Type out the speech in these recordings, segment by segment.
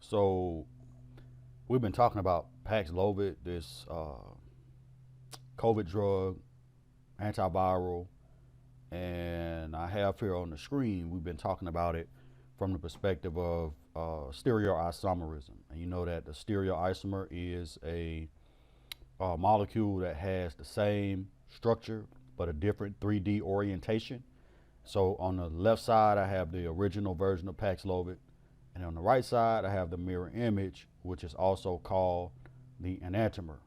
So we've been talking about Paxlovid, this COVID drug, antiviral, and I have here on the screen, we've been talking about it from the perspective of stereoisomerism. And you know that the stereoisomer is a molecule that has the same structure but a different 3D orientation. So on the left side, I have the original version of Paxlovid, and on the right side, I have the mirror image, which is also called the enantiomer.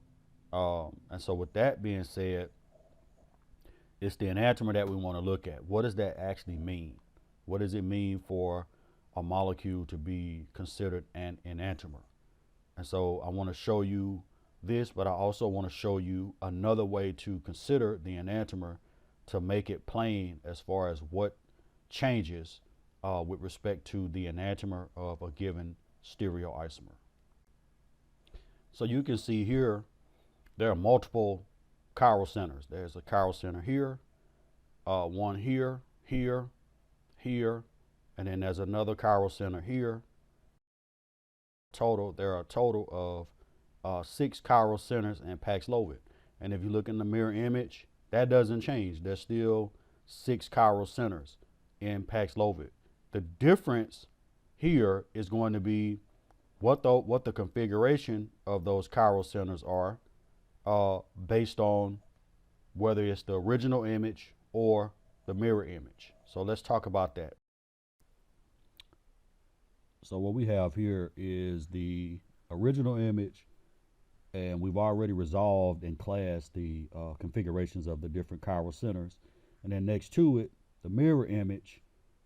And so with that being said, it's the enantiomer that we want to look at. What does that actually mean? What does it mean for a molecule to be considered an enantiomer? And so I want to show you this, but I also want to show you another way to consider the enantiomer to make it plain as far as what changes with respect to the enantiomer of a given stereoisomer. So you can see here, there are multiple chiral centers. There's a chiral center here, one here, here, here, and then there's another chiral center here. There are a total of 6 chiral centers in Paxlovid. And if you look in the mirror image, that doesn't change. There's still 6 chiral centers in Paxlovid. The difference here is going to be what the configuration of those chiral centers are based on whether it's the original image or the mirror image. So let's talk about that. So what we have here is the original image, and we've already resolved in class the configurations of the different chiral centers. And then next to it, the mirror image,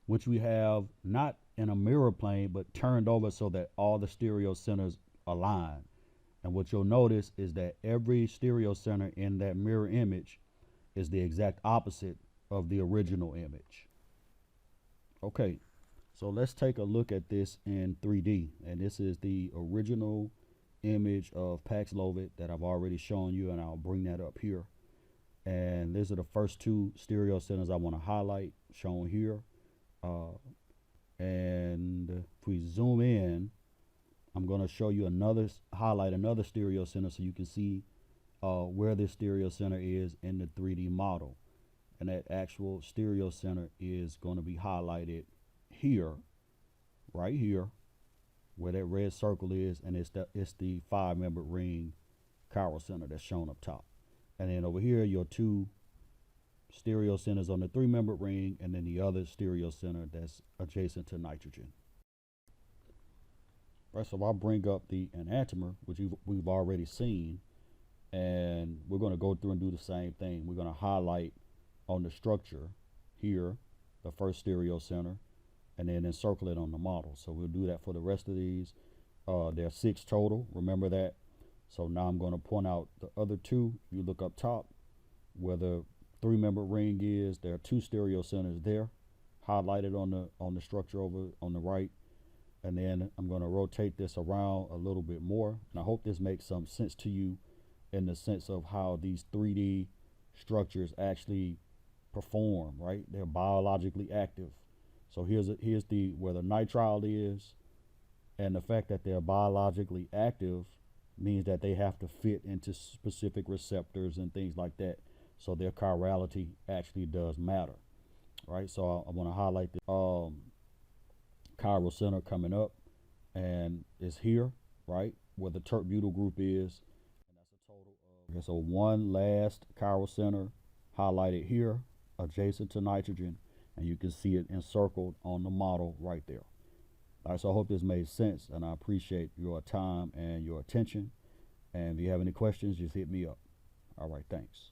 which we have not in a mirror plane, but turned over so that all the stereo centers align. And what you'll notice is that every stereo center in that mirror image is the exact opposite of the original image. Okay, so let's take a look at this in 3D. And this is the original image of Paxlovid that I've already shown you, and I'll bring that up here. And these are the first 2 stereo centers I want to highlight, shown here. And if we zoom in, I'm going to show you highlight another stereo center so you can see where this stereo center is in the 3D model. And that actual stereo center is going to be highlighted here, right here, where that red circle is, and it's the 5-membered ring chiral center that's shown up top. And then over here, your 2 stereo centers on the 3-membered ring, and then the other stereo center that's adjacent to nitrogen. Right, so I'll bring up the enantiomer, which we've already seen, and we're going to go through and do the same thing. We're going to highlight on the structure here, the first stereo center, and then encircle it on the model. So we'll do that for the rest of these. There are 6 total, remember that. So now I'm going to point out the other 2. You look up top where the 3-membered ring is. There are 2 stereo centers there, highlighted on the structure over on the right. And then I'm going to rotate this around a little bit more. And I hope this makes some sense to you in the sense of how these 3D structures actually perform, right? They're biologically active. So here's where the nitrile is, and the fact that they're biologically active means that they have to fit into specific receptors and things like that. So their chirality actually does matter, right? So I want to highlight the chiral center coming up, and it's here, right, where the tert-butyl group is. And that's a total of, okay, so one last chiral center highlighted here, adjacent to nitrogen, and you can see it encircled on the model right there. All right, so I hope this made sense, and I appreciate your time and your attention. And if you have any questions, just hit me up. All right, thanks.